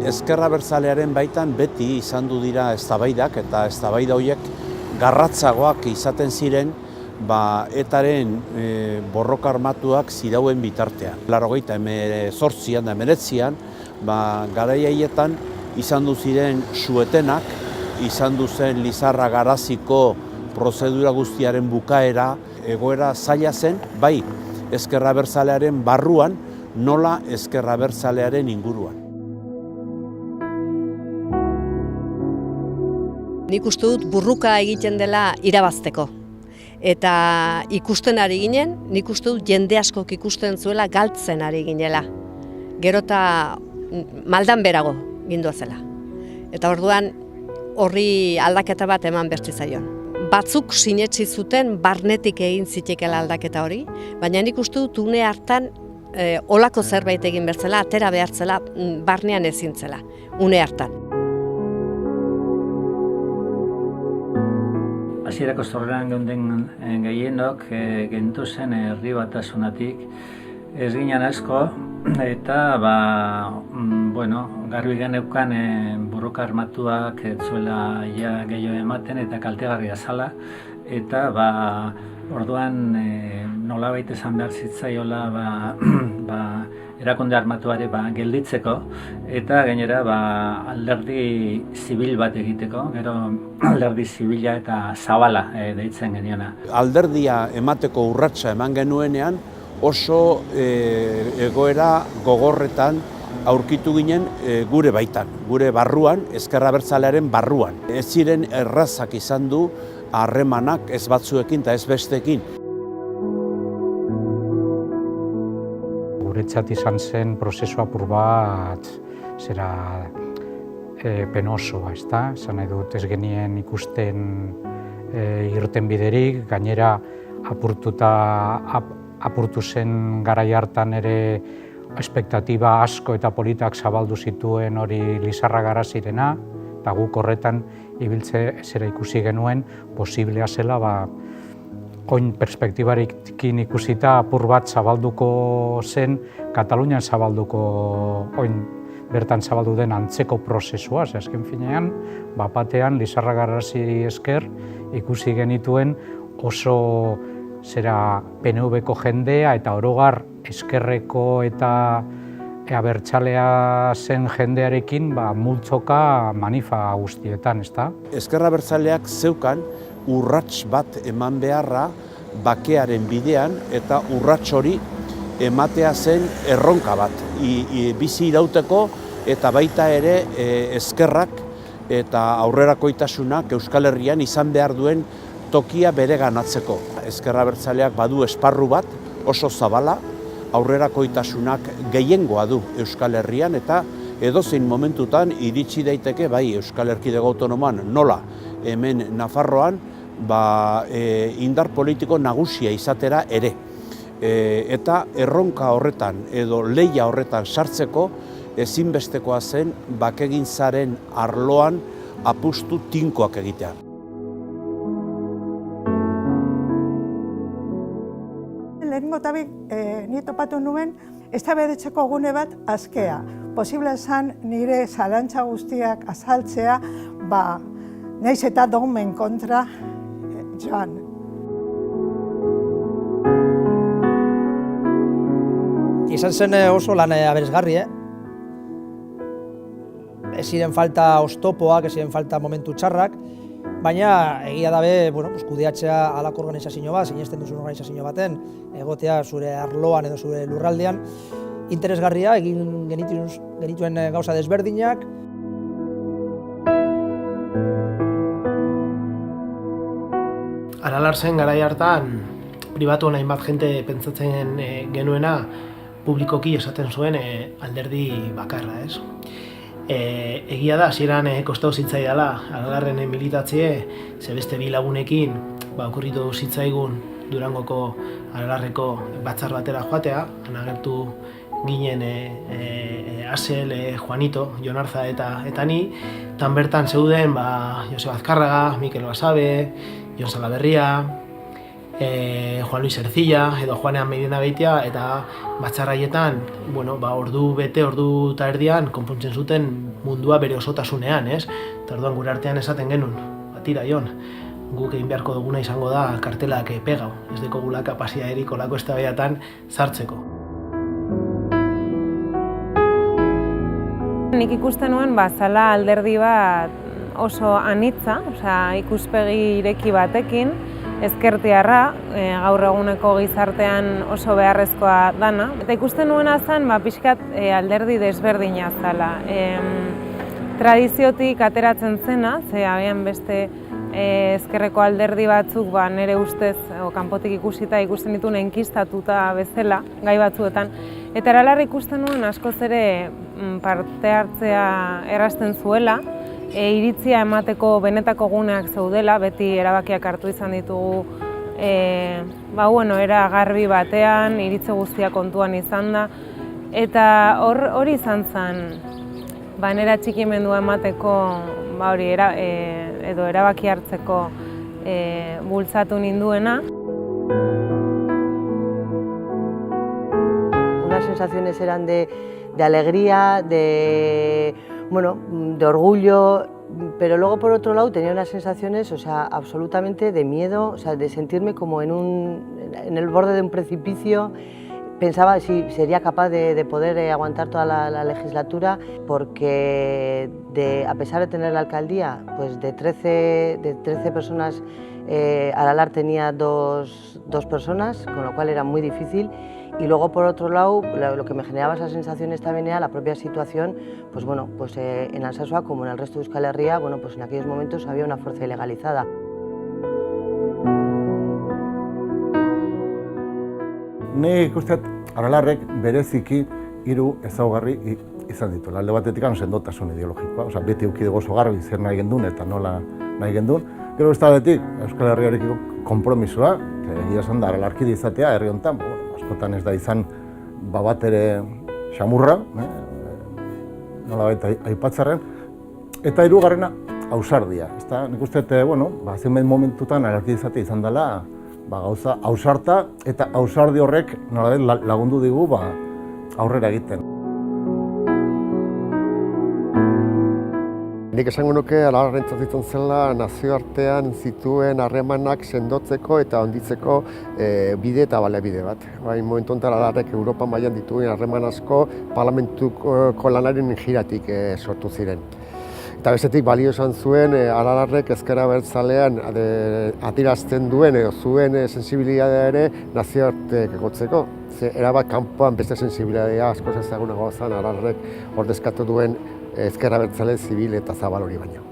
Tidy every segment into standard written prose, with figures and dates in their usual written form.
Ezker Abertzalearen baitan beti izan du dira eztabaidak eta eztabaida horiek garratzagoak izaten ziren etaren borroka armatuak zirauen bitartean. 1998an da 1989an garai haietan izan du ziren suetenak, izan du zen Lizarra Garaziko prozedura guztiaren bukaera, egoera zaila zen, bai Ezker Abertzalearen barruan, nola Ezker Abertzalearen inguruan. Nik uste dut burruka egiten dela irabazteko. Eta ikusten ari ginen, nik uste dut jende askok ikusten zuela galtzen ari ginela. Gero eta maldan berago gindua zela. Eta orduan horri aldaketa bat eman bertzi zaion. Batzuk sinetsi zuten barnetik egin zitekela aldaketa hori, baina nik uste dut une hartan olako zerbait egin bertzela, atera behartzela, barnean ezintzela, une hartan. Hasierako zorrean geunden gehienok gentu zen herri batasunatik ez ginen asko eta garbi geneukan borroka armatuak ez zuela gehiago ematen eta kaltegarria zala eta orduan nolabait esan behar zitzaiola erakunde armatuare gelditzeko eta gainera alderdi zibil bat egiteko, gero alderdi zibila eta zabala deitzen geniona. Alderdia emateko urratsa eman genuenean oso egoera gogorretan aurkitu ginen gure baitan, gure barruan, Ezker Abertzalearen barruan. Ez ziren errazak izan du harremanak ez batzuekin eta ez besteekin. Guretzat izan zen prozesu apur bat penosoa, ezta? Esan nahi dut ez genien ikusten irten biderik, gainera apurtu zen garai hartan ere espektatiba asko eta politak zabaldu zituen hori Lizarra Garazirena, eta guk horretan ibiltze zera ikusi genuen posiblea zela oin perspektibarekin ikusita apur bat zabalduko zen, Katalunian zabalduko, oin bertan zabaldu den antzeko prozesua, azken finean, batean Lizarra Garaziri esker ikusi genituen oso PNV-ko jendea eta orogar ezkerreko eta abertzalea zen jendearekin multzoka manifa guztietan, ezta? Ezker Abertzaleak zeukan urrats bat eman beharra bakearen bidean eta urrats hori ematea zen erronka bat. Bizi irauteko eta baita ere ezkerrak eta aurrerakoitasunak Euskal Herrian izan behar duen tokia bereganatzeko. Ezker Abertzaleak badu esparru bat oso zabala, aurrerakoitasunak gehiengoa du Euskal Herrian eta edozein momentutan iritsi daiteke bai Euskal Erkidego Autonomoan nola hemen Nafarroan indar politiko nagusia izatera ere. Eta erronka horretan edo lehia horretan sartzeko ezinbestekoa zen bakegintzaren arloan apustu tinkoak egitea. Lehenengo tabik ni topatu nuen eztabaidatzeko gune bat askea. Posible esan nire zalantza guztiak azaltzea, naiz eta dogmen kontra joan. Izan zen oso lan aberasgarri, Ez ziren falta oztopoak, ez ziren falta momentu txarrak, baina egia dabe, kudeatzea halako organizazio bat, sinesten duzun organizazio baten, egotea zure arloan edo zure lurraldean, interesgarria, egin genituen gauza desberdinak. Aralarzen garai hartan, pribatuan hainbat jente pentsatzen genuena, publikoki esaten zuen alderdi bakarra, ez? Egia da, hasieran kostau zitzaidala, Aralarren militatzie, beste bi lagunekin, okurritu zitzaigun Durangoko Aralarreko batzar batera joatea, agertu ginen Asel, Juanito, Jon Arza eta ni, tan bertan zeuden Joseba Azkarraga, Mikel Basabe, Jon Salaberria, Juan Luis Ercilla edo Juanean Medina Beitia, eta batzarraietan ordu bete, ordu eta erdian konpontzen zuten mundua bere osotasunean, ez? Eta orduan gure artean esaten genuen, tira Jon, guk egin beharko duguna izango da kartelak pegau, ez dekogula kapazitaterik olako eztabaidatan sartzeko. Nik ikusten nuen zela alderdi bat oso anitza, ikuspegi ireki batekin, ezkertiarra, gaur eguneko gizartean oso beharrezkoa dana. Eta ikusten nuena zen, pixkat alderdi desberdina zela. Tradiziotik ateratzen zena, agian beste ezkerreko alderdi batzuk nire ustez, kanpotik ikusita ikusten dituen enkistatuta bezala, gai batzuetan. Eta eralarri ikusten nuen askoz ere parte hartzea errazten zuela, iritzia emateko benetako guneak zeudela, beti erabakiak hartu izan ditugu era garbi batean, iritze guztia kontuan izan da. Eta hori izan zen, nera txikimendua emateko, edo erabaki hartzeko bultzatu ninduena. Unas sensaciones eran de alegría, de orgullo, pero luego por otro lado tenía unas sensaciones, absolutamente de miedo, de sentirme como en el borde de un precipicio. Pensaba si sería capaz de poder aguantar toda la legislatura, porque a pesar de tener la alcaldía, pues de 13 personas, Aralar tenía dos personas, con lo cual era muy difícil. Y luego, por otro lado, lo que me generaba esas sensaciones también era la propia situación, en Alsasua, como en el resto de Euskal Herria, en aquellos momentos había una fuerza ilegalizada. Nik uste Aralarrek bereziki 3 ezaugarri izan ditu. Alde batetik sendotasun ideologikoa, beti eduki dugu oso garbi zer nahi gendun eta nola nahi gendun. Gero beste aldetik Euskal Herriarekiko konpromisoa, egia esan da Aralarkide izatea herri honetan, askotan ez da izan bat ere xamurra, nolabait aipatzarren, eta 3. Ausardia. Nik uste, zenbait momentutan Aralarkide izatea izan dela gauza ausarta, eta ausardi horrek nolabait lagundu digu aurrera egiten. Nik esango nuke Aralarrentzat izan zela nazioartean zituen harremanak sendotzeko eta handitzeko bide eta baliabide bat. Momentu honetan Aralarrek Europa mailan dituen harreman asko parlamentuko lanaren jiratik sortu ziren. Eta bestetik balio esan zuen Aralarrek ezker abertzalean adierazten duen edo zuen sensibilitatea ere nazioarteak egotzeko. Erabat kanpoan beste sensibilitatea askoz ezagunagoa zen Aralarrek ordezkatu duen ezker abertzale zibil eta zabal hori baino.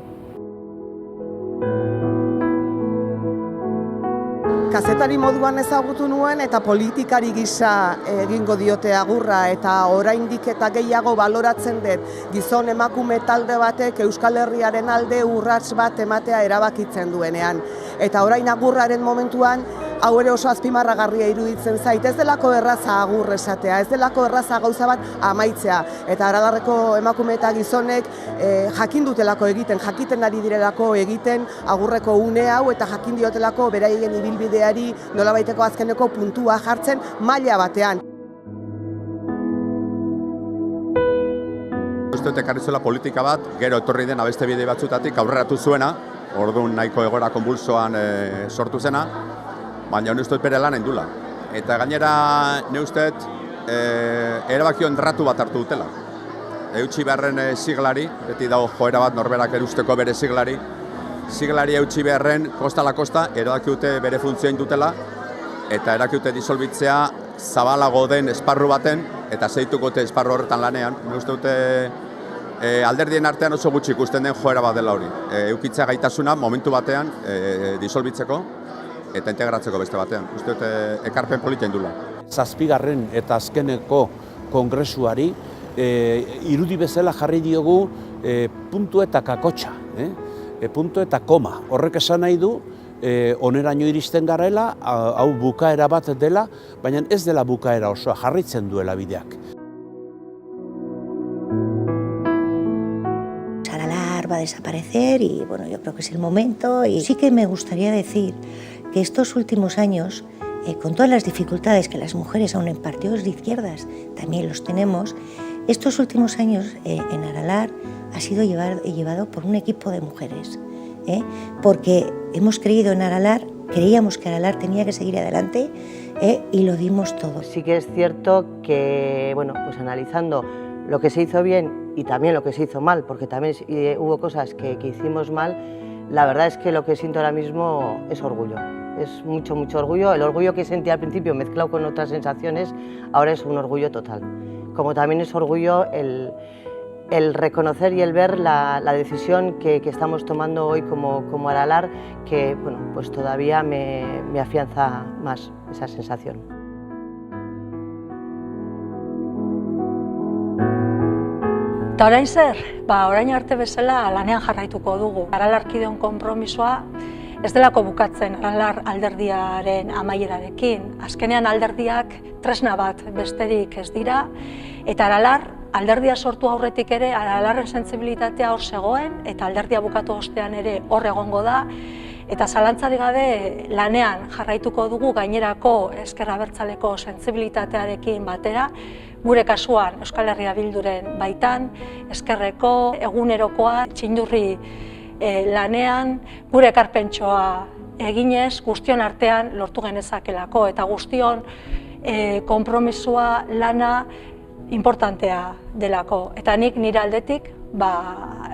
Kazetari moduan ezagutu nuen eta politikari gisa egingo diote agurra, eta oraindik eta gehiago baloratzen dut gizon emakume talde batek Euskal Herriaren alde urrats bat ematea erabakitzen duenean. Eta orain agurraren momentuan hau ere oso azpimarragarria iruditzen zait, ez delako erraza agur esatea, ez delako erraza gauza bat amaitzea. Eta Aralarreko emakume eta gizonek jakin dutelako egiten, jakiten ari direlako egiten agurreko une hau, eta jakin diotelako beraien ibilbideari nolabaiteko azkeneko puntua jartzen maila batean. Uste dut ekarri zuela politika bat, gero etorri den beste bide batzutatik aurreratu zuena, orduan nahiko egoera konbultsoan sortu zena, baina uste dut bere lan endula. Eta gainera, ne uste dut, erabakio endratu bat hartu dutela. Eutsi beharren siglari, beti dago joera bat norberak erusteko bere siglari eutsi beharren, kosta la kosta, erabaki dute bere funtzioin dutela, eta erabaki dute disolbitzea zabalago den esparru baten, eta zeituko dute esparru horretan lanean. Ne uste dute, alderdien artean oso gutxi ikusten den joera bat dela hori. Eukitzea gaitasuna momentu batean disolbitzeko, eta integratzeko beste batean. Uste dut ekarpen polita indula. 7. eta azkeneko kongresuari irudi bezala jarri diogu puntu eta kakotxa, puntu eta koma. Horrek esan nahi du oneraino iristen garela, hau bukaera bat dela, baina ez dela bukaera osoa, jarritzen duela bideak. Aralar va a desaparecer y yo creo que es el momento, y sí que me gustaría decir que estos últimos años, con todas las dificultades que las mujeres, aun en partidos de izquierdas, también los tenemos, Estos últimos años en Aralar ha sido llevado por un equipo de mujeres, porque hemos creído en Aralar, creíamos que Aralar tenía que seguir adelante y lo dimos todo. Sí que es cierto que, bueno, pues analizando lo que se hizo bien y también lo que se hizo mal, porque también hubo cosas que hicimos mal, la verdad es que lo que siento ahora mismo es orgullo. Es mucho orgullo. El orgullo que sentí al principio mezclado con otras sensaciones, ahora es un orgullo total. Como también es orgullo el reconocer y el ver la decisión que estamos tomando hoy como Aralar, que bueno, pues todavía me afianza más esa sensación. Eta orain zer? Orain arte bezala lanean jarraituko dugu. Aralarkideon konpromisoa ez delako bukatzen Aralar alderdiaren amaierarekin. Azkenean alderdiak tresna bat besterik ez dira, eta Aralar alderdia sortu aurretik ere Aralarren sentsibilitatea hor zegoen, eta alderdia bukatu ostean ere hor egongo da, eta zalantzarik gabe lanean jarraituko dugu gainerako ezker abertzaleko sentsibilitatearekin batera, gure kasuan Euskal Herria Bilduren baitan, ezkerreko, egunerokoa, txindurri lanean, gure ekarpentxoa eginez, guztion artean lortu genezakelako, eta guztion konpromisoa lana importantea delako. Eta nik nire aldetik,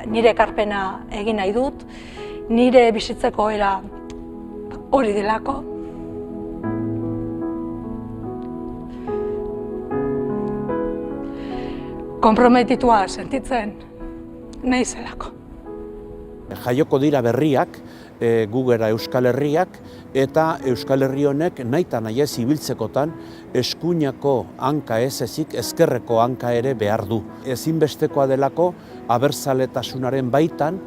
nire ekarpena egin nahi dut, nire bizitzeko era hori delako. Konprometitua sentitzen nahi zelako. Jaioko dira berriak, gugera Euskal Herriak, eta Euskal Herri honek nahita nahi ez ibiltzekotan eskuinako hanka ez ezik ezkerreko hanka ere behar du. Ezinbestekoa delako abertzaletasunaren baitan,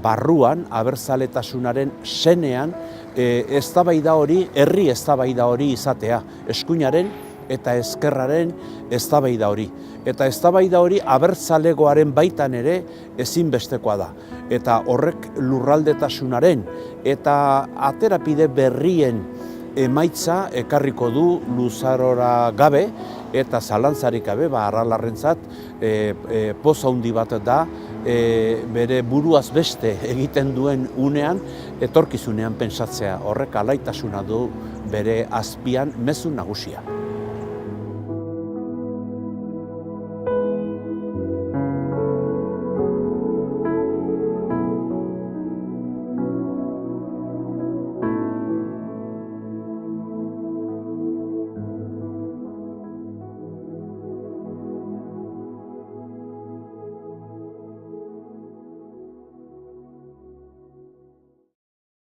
barruan, abertzaletasunaren senean, eztabaida hori, herri eztabaida hori izatea, eskuinaren eta ezkerraren eztabaida hori. Eta eztabaida hori abertzalegoaren baitan ere ezinbestekoa da. Eta horrek lurraldetasunaren eta aterapide berrien emaitza ekarriko du luzarora gabe eta zalantzarik gabe, Aralarrentzat poz handi bat da, bere buruaz beste egiten duen unean, etorkizunean pentsatzea. Horrek alaitasuna du bere azpian mezu nagusia.